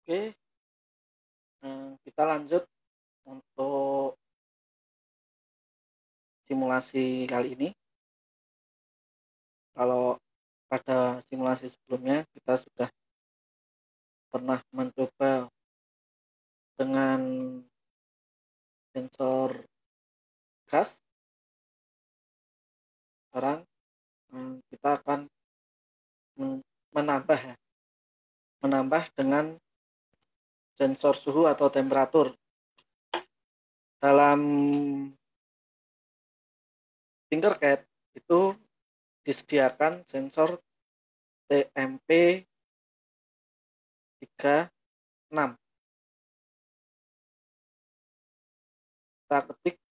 Oke, kita lanjut untuk simulasi kali ini. Kalau pada simulasi sebelumnya kita sudah pernah mencoba dengan sensor gas. Sekarang kita akan menambah dengan sensor suhu atau temperatur. Dalam Tinkercad itu disediakan sensor TMP 36. Kita ketik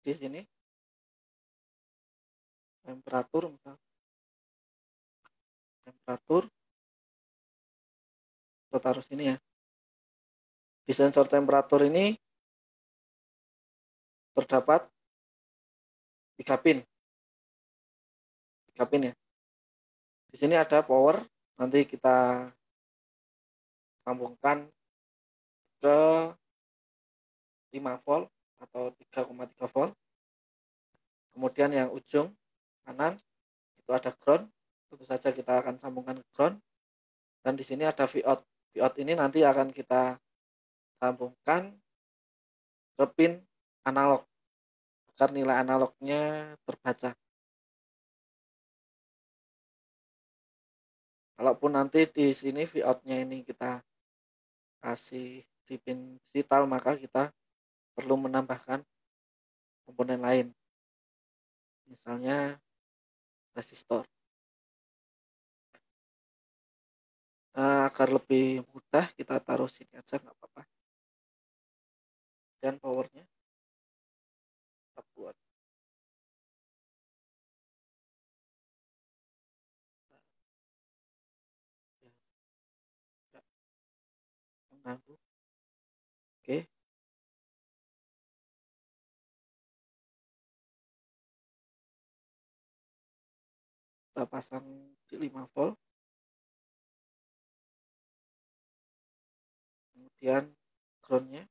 di sini temperatur, kita taruh sini ya. Di sensor temperatur ini terdapat 3 pin ya. Di sini ada power, nanti kita sambungkan ke 5 volt atau 3,3 volt. Kemudian yang ujung kanan itu ada ground, tentu saja kita akan sambungkan ke ground. Dan di sini ada Vout. Vout ini nanti akan kita sambungkan ke pin analog agar nilai analognya terbaca. Kalaupun nanti di sini Vout-nya ini kita kasih di pin digital, maka kita perlu menambahkan komponen lain, misalnya resistor. Agar lebih mudah kita taruh sini aja, nggak apa-apa. Dan powernya kita buat mengganggu. Oke, kita pasang di 5 volt. Kemudian groundnya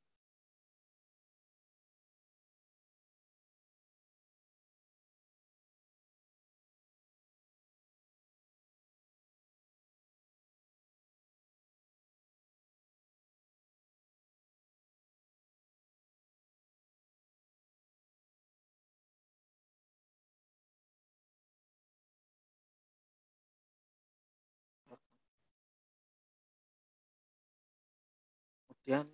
kemudian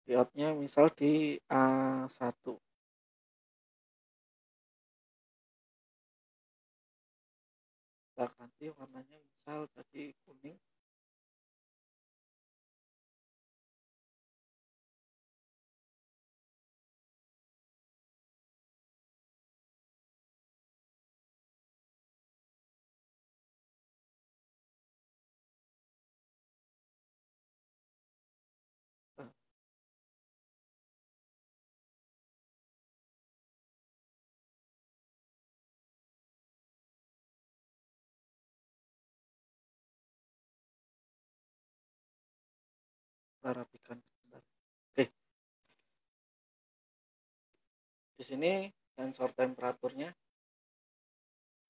Vout-nya misal di A1. Kita ganti warnanya misal jadi kuning. Kita rapikan. Oke, di sini sensor temperaturnya,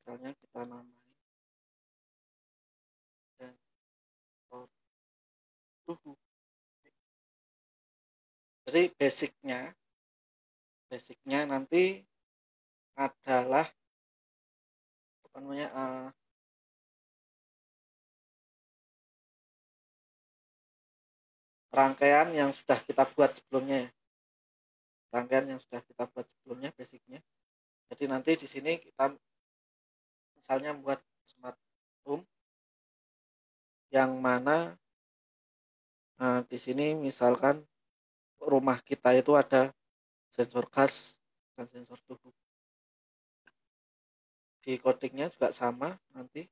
misalnya kita namai sensor suhu. Jadi basicnya nanti adalah apa namanya, rangkaian yang sudah kita buat sebelumnya ya. Basicnya. Jadi nanti di sini kita misalnya membuat smart home yang mana di sini misalkan rumah kita itu ada sensor gas dan sensor suhu. Di codingnya juga sama nanti.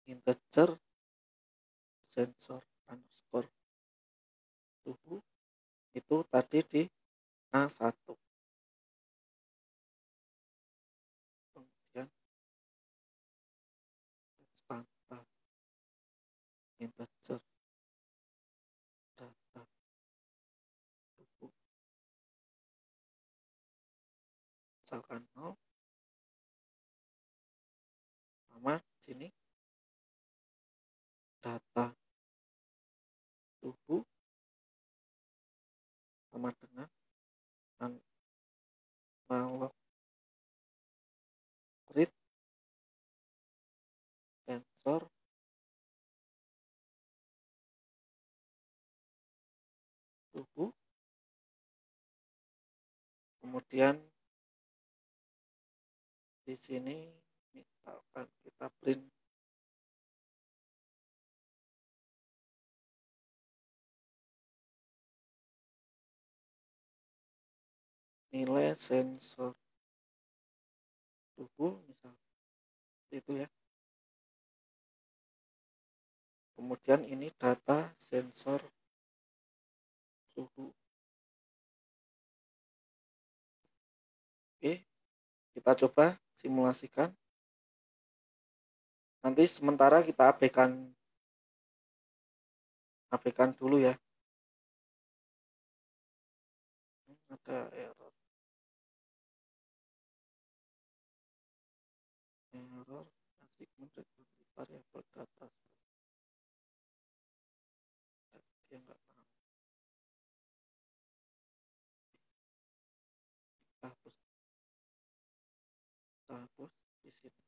integer sensor underscore suhu itu tadi di A1. Kemudian standar integer data suhu misalkan 0 sama sini data suhu sama dengan analog read sensor suhu. Kemudian di sini misalkan kita print nilai sensor suhu misal itu ya. Kemudian ini data sensor suhu. Oke, kita coba simulasikan. Nanti sementara kita abaikan dulu ya. Ada error segmen variabel data dia nggak paham. Hapus di sini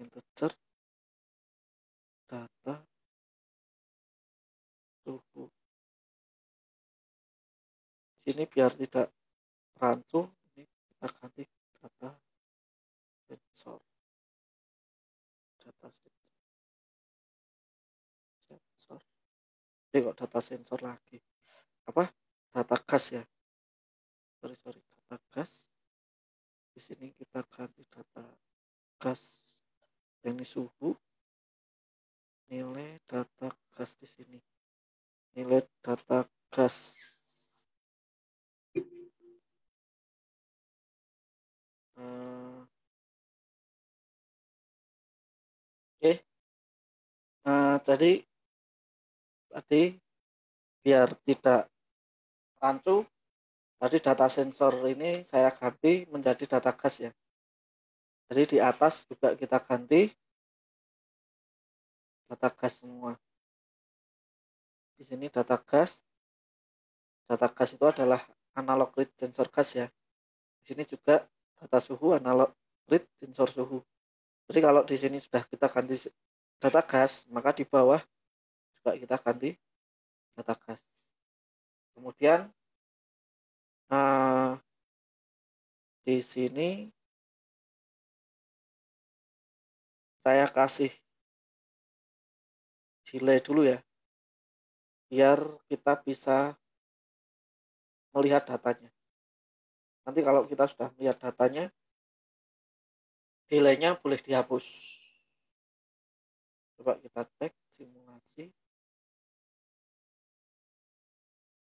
integer data suhu. Sini biar tidak rancu, ini kita ganti data sensor. Ini kok data sensor lagi? Apa? Data gas ya? Sorry, data gas. Di sini kita ganti data gas. Ini suhu. Nilai data gas di sini. Nilai data gas. Oke. Jadi tadi biar tidak rancu, tadi data sensor ini saya ganti menjadi data gas ya. Jadi di atas juga kita ganti data gas semua. Di sini data gas. Data gas itu adalah analog read sensor gas ya. Di sini juga data suhu analog read sensor suhu. Jadi kalau di sini sudah kita ganti data gas, maka di bawah juga kita ganti data gas. Kemudian di sini saya kasih delay dulu ya, biar kita bisa melihat datanya. Nanti kalau kita sudah melihat datanya, delaynya boleh dihapus. Coba kita cek simulasi.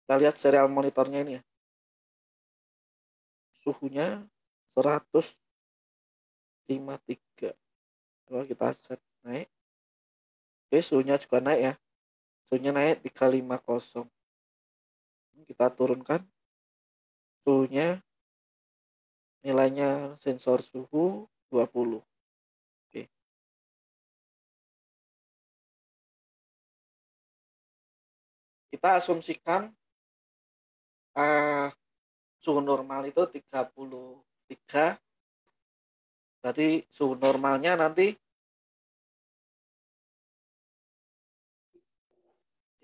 Kita lihat serial monitornya ini ya. Suhunya 153. Coba kita set naik. Oke, suhunya juga naik ya. Suhunya naik 350. Kita turunkan suhunya, nilainya sensor suhu 20. Oke. Kita asumsikan suhu normal itu 33. Jadi suhu normalnya nanti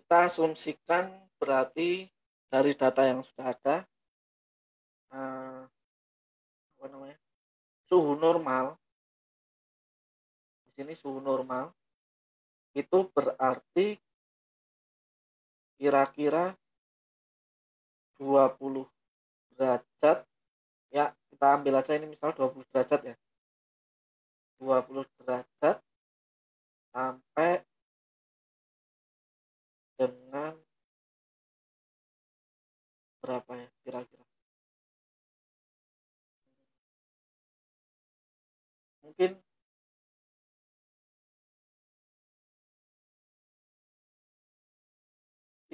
kita asumsikan berarti dari data yang sudah ada suhu normal. Di sini suhu normal itu berarti kira-kira 20 derajat ya, kita ambil aja ini misal 20 derajat ya. 20 derajat sampai dengan berapa ya kira-kira? Mungkin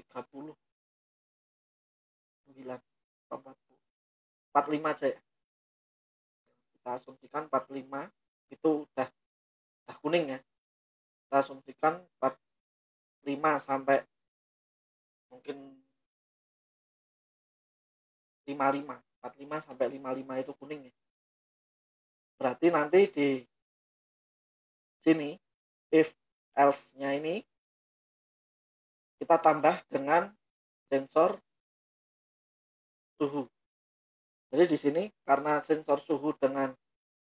39, 40, 45 aja ya. Kita asumsikan 45 itu udah kuning ya. Kita asumsikan 45 sampai mungkin 55, 45 sampai 55 itu kuning ya. Berarti nanti di sini if else-nya ini kita tambah dengan sensor suhu. Jadi di sini karena sensor suhu dengan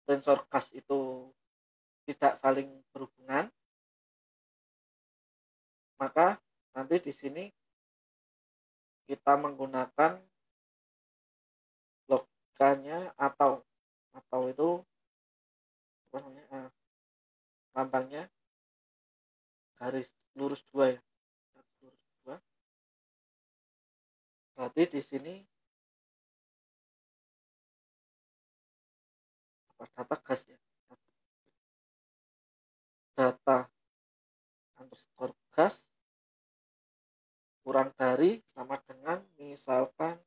sensor gas itu tidak saling berhubungan, maka nanti di sini kita menggunakan logikanya atau itu apa namanya, lambangnya garis lurus 2 ya, garis lurus 2. Berarti di sini data gas ya, data underscore gas kurang dari sama dengan misalkan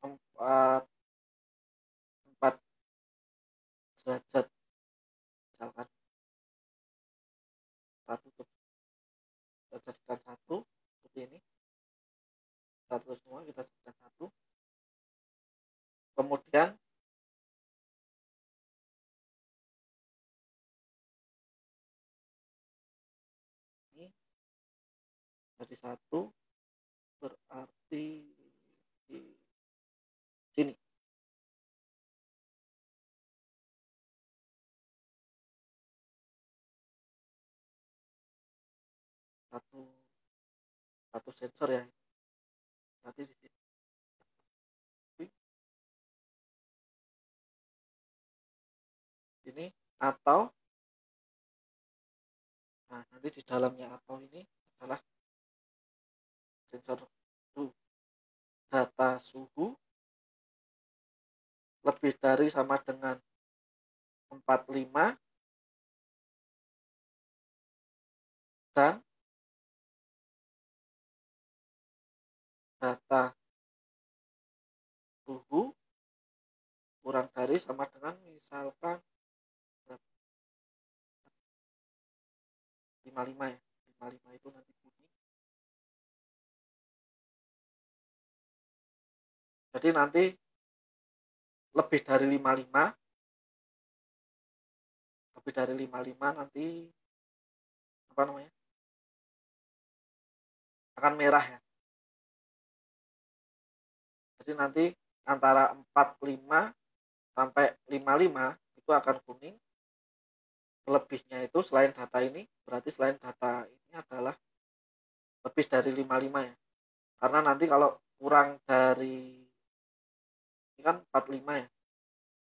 4 derajat, misalkan satu kita jadikan satu seperti ini, satu semua kita jadikan satu. Kemudian ini jadi satu, berarti di sini satu sensor ya, nanti di sini atau nanti di dalamnya atau ini adalah sensor data suhu lebih dari sama dengan 45 dan data suhu kurang dari sama dengan misalkan 55 ya, 55 itu nanti bunyi. Jadi nanti lebih dari 55 nanti apa namanya, akan merah ya. Jadi nanti antara 45 sampai 55 itu akan kuning. Selebihnya itu selain data ini, berarti selain data ini adalah lebih dari 55 ya. Karena nanti kalau kurang dari ini kan 45 ya.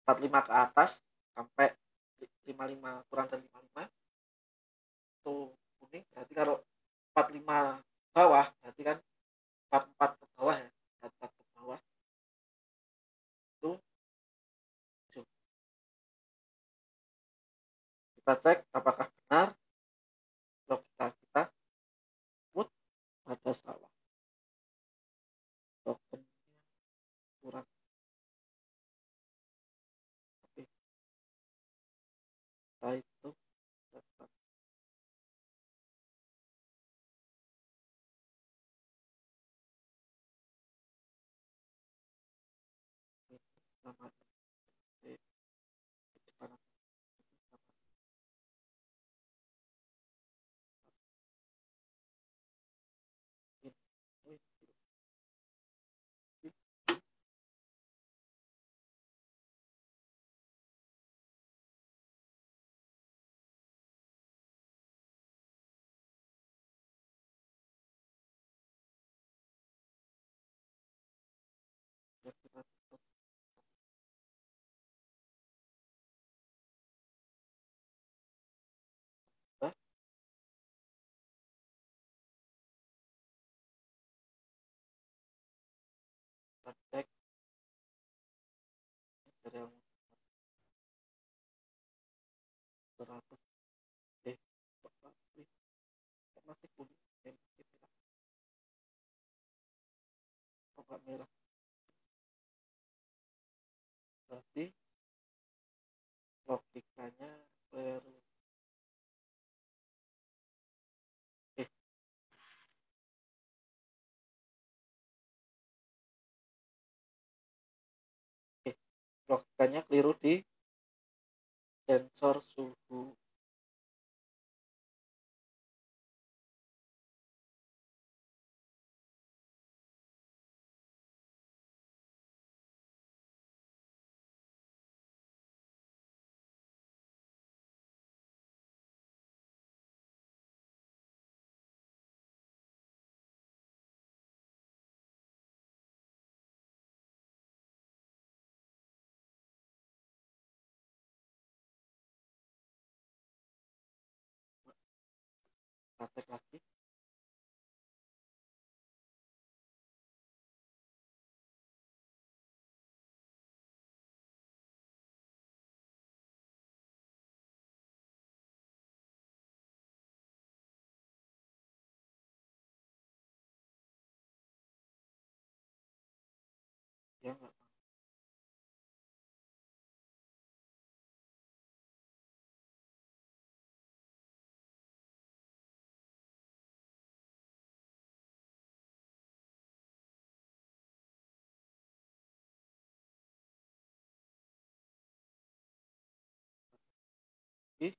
45 ke atas sampai 55, kurang dari 55 itu kuning. Berarti kalau 45 bawah berarti kan 44 ke bawah ya. 44 ke bawah itu hijau. Kita cek apakah benar logika kita put ada salah. Token kurang. Oke. Setelah itu data nama di depan ini kita kita cek serial 100 masih kuning obat merah, berarti logikanya baru logikanya keliru di sensor suhu. Kita cek lagi. Ya enggak. Oke.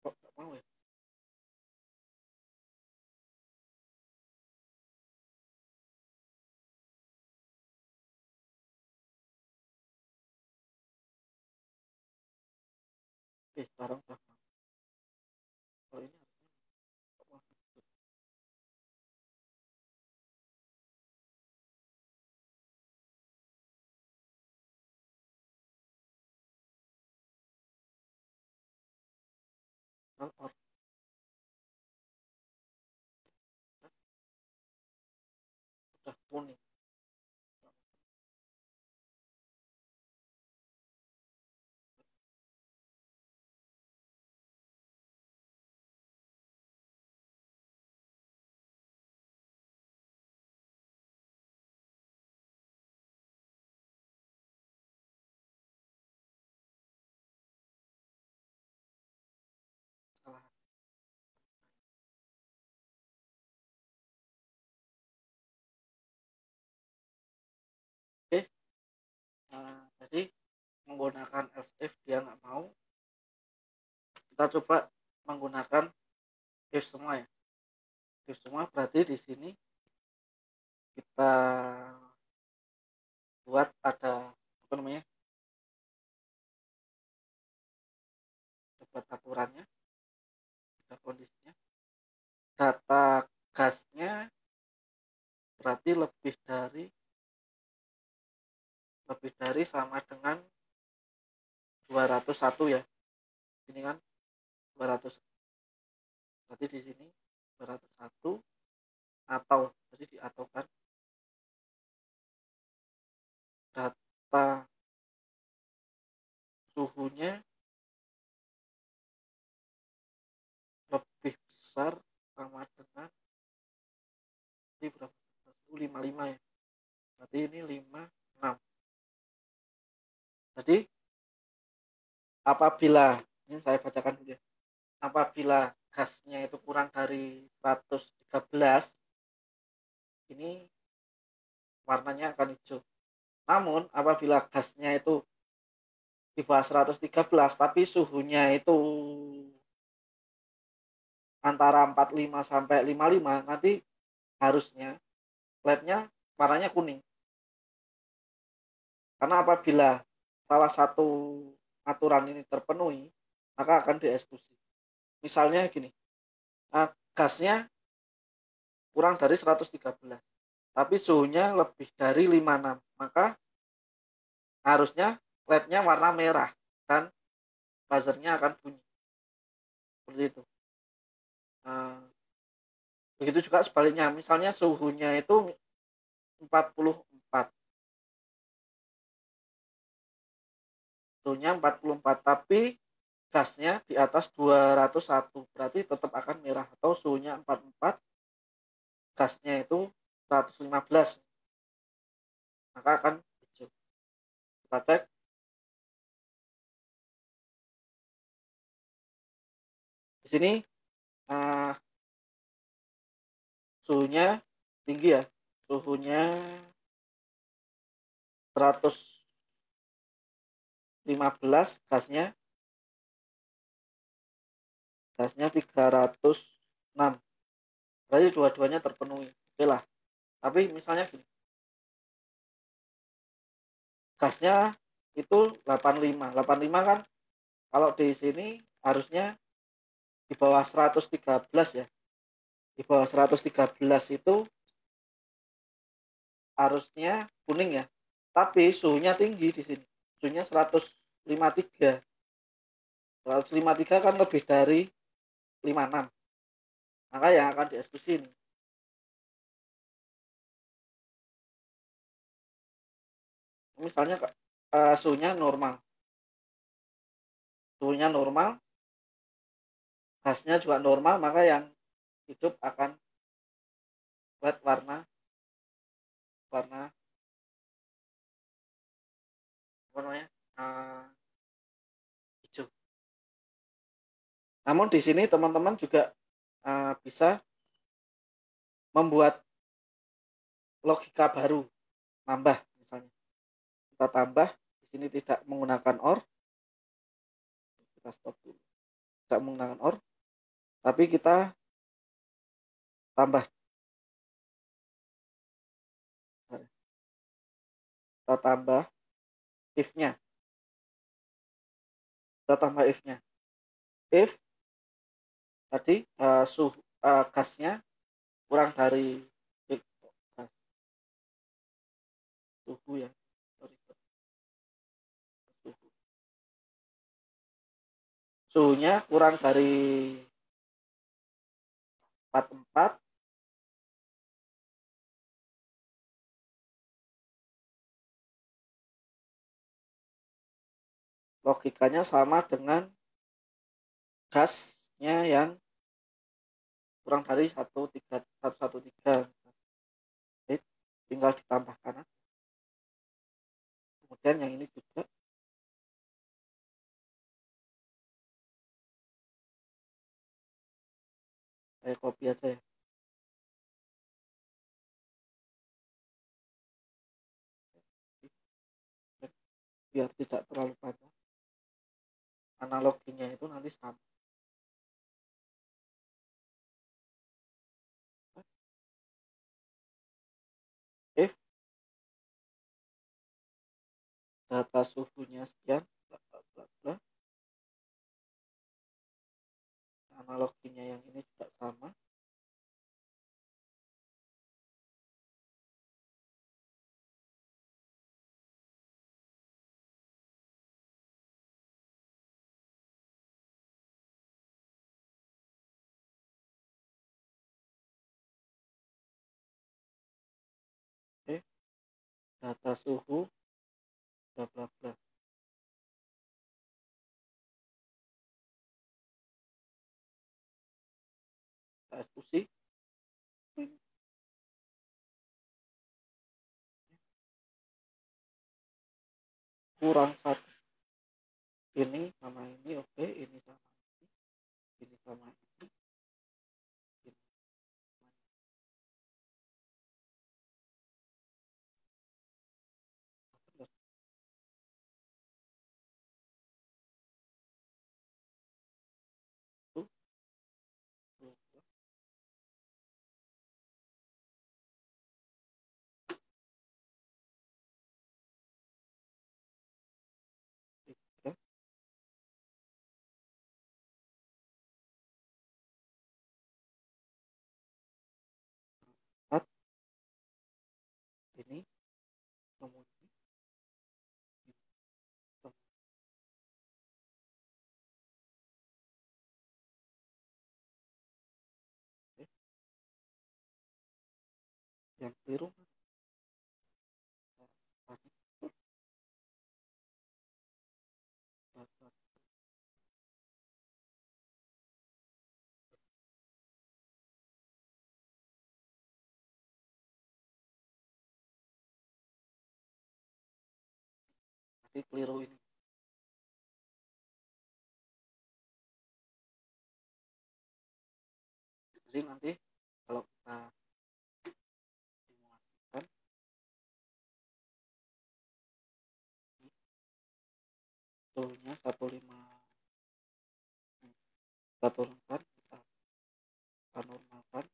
Kok nggak mau ya? Oke, sekarang udah mau. Oh ini kok mau? Or udah kuning. Salah. Oke, jadi menggunakan else if dia nggak mau, kita coba menggunakan if semua ya. If semua berarti di sini kita buat ada apa namanya, buat aturannya, ada kondisinya, data gasnya berarti lebih dari sama dengan 201 ya. Ini kan 200, berarti di sini 201 atau jadi diataukan data suhunya lebih besar sama dengan ini berapa? 55 ya. Berarti ini 56. Jadi apabila ini saya bacakan dulu ya. Apabila gasnya itu kurang dari 113, ini warnanya akan hijau. Namun apabila gasnya itu di bawah 113 tapi suhunya itu antara 45 sampai 55, nanti harusnya LED-nya warnanya kuning. Karena apabila salah satu aturan ini terpenuhi, maka akan dieksekusi. Misalnya gini, gasnya kurang dari 113, tapi suhunya lebih dari 56, maka harusnya LED-nya warna merah dan buzzernya akan bunyi. Seperti itu. Begitu juga sebaliknya, misalnya suhunya itu 44, suhunya 44 tapi gasnya di atas 201, berarti tetap akan merah. Atau suhunya 44, gasnya itu 115, maka akan hijau. Kita cek. Di sini suhunya tinggi ya, suhunya 115, gasnya 306, berarti dua-duanya terpenuhi. Oke lah. Tapi misalnya gini, gasnya itu 85 kan, kalau di sini harusnya di bawah 113 ya, di bawah 113 itu harusnya kuning ya, tapi suhunya tinggi di sini, suhunya 153. 153 kan lebih dari 56, maka yang akan dieksekusi ini. Misalnya suhunya normal, gasnya juga normal, maka yang hidup akan LED warna apa namanya, hijau. Namun di sini teman-teman juga bisa membuat logika baru, tambah. Misalnya kita tambah di sini tidak menggunakan OR, kita stop dulu, tidak menggunakan OR, tapi kita tambah, if-nya, kita tambah if-nya. If tadi gasnya kurang dari suhu ya, suhunya kurang dari 44, logikanya sama dengan gasnya yang kurang dari 113. Jadi tinggal ditambahkan. Kemudian yang ini juga saya copy aja ya. Biar tidak terlalu panjang. Analoginya itu nanti sama. If data suhunya sekian, bla bla bla bla. Analoginya yang ini juga sama. Oke, data suhu bla bla bla. Kita eksekusi. Kurang satu. Ini sama ini, oke, ini sama ini sama ini. yang keliru. Nanti keliru ini. Jadi nanti kalau kita simulasikan betulnya 15 kita turunkan, kita normalkan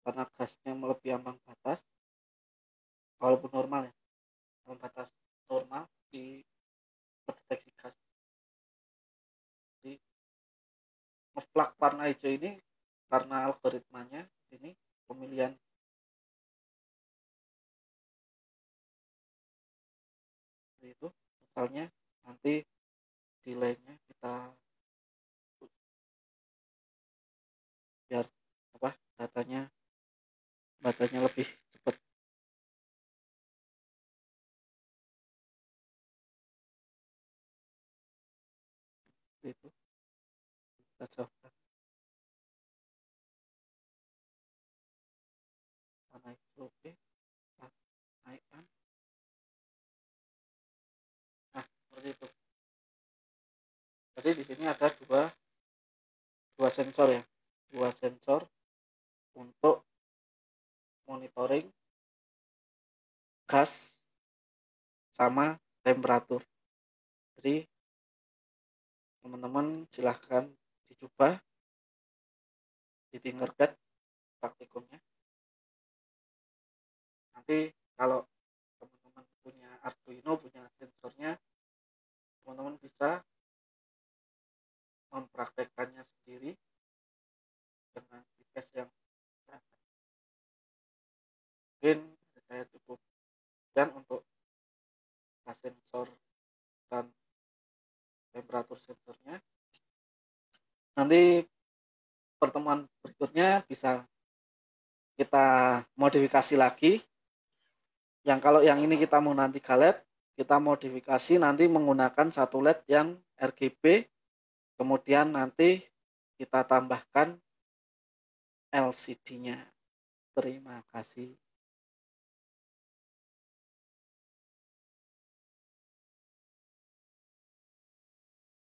karena gasnya melebihi ambang batas, walaupun normal ya, ambang batas normal di deteksi gas. Jadi mutlak warna hijau ini karena algoritmanya ini pemilihan itu, misalnya nanti delaynya kita biar apa datanya bacanya lebih cepat. Itu kita jawabkan karena itu oke, kita naikkan. Nah seperti itu. Jadi di sini ada dua sensor ya, dua sensor untuk monitoring gas sama temperatur. Jadi teman-teman silahkan dicoba, ditinggalkan praktikumnya. Nanti kalau teman-teman punya Arduino, punya sensornya, teman-teman bisa mempraktekkannya sendiri dengan device yang mungkin saya cukup. Dan untuk sensor dan temperatur sensornya, nanti pertemuan berikutnya bisa kita modifikasi lagi. Yang kalau yang ini kita mau nanti LED, kita modifikasi nanti menggunakan satu LED yang RGB, kemudian nanti kita tambahkan LCD-nya. Terima kasih.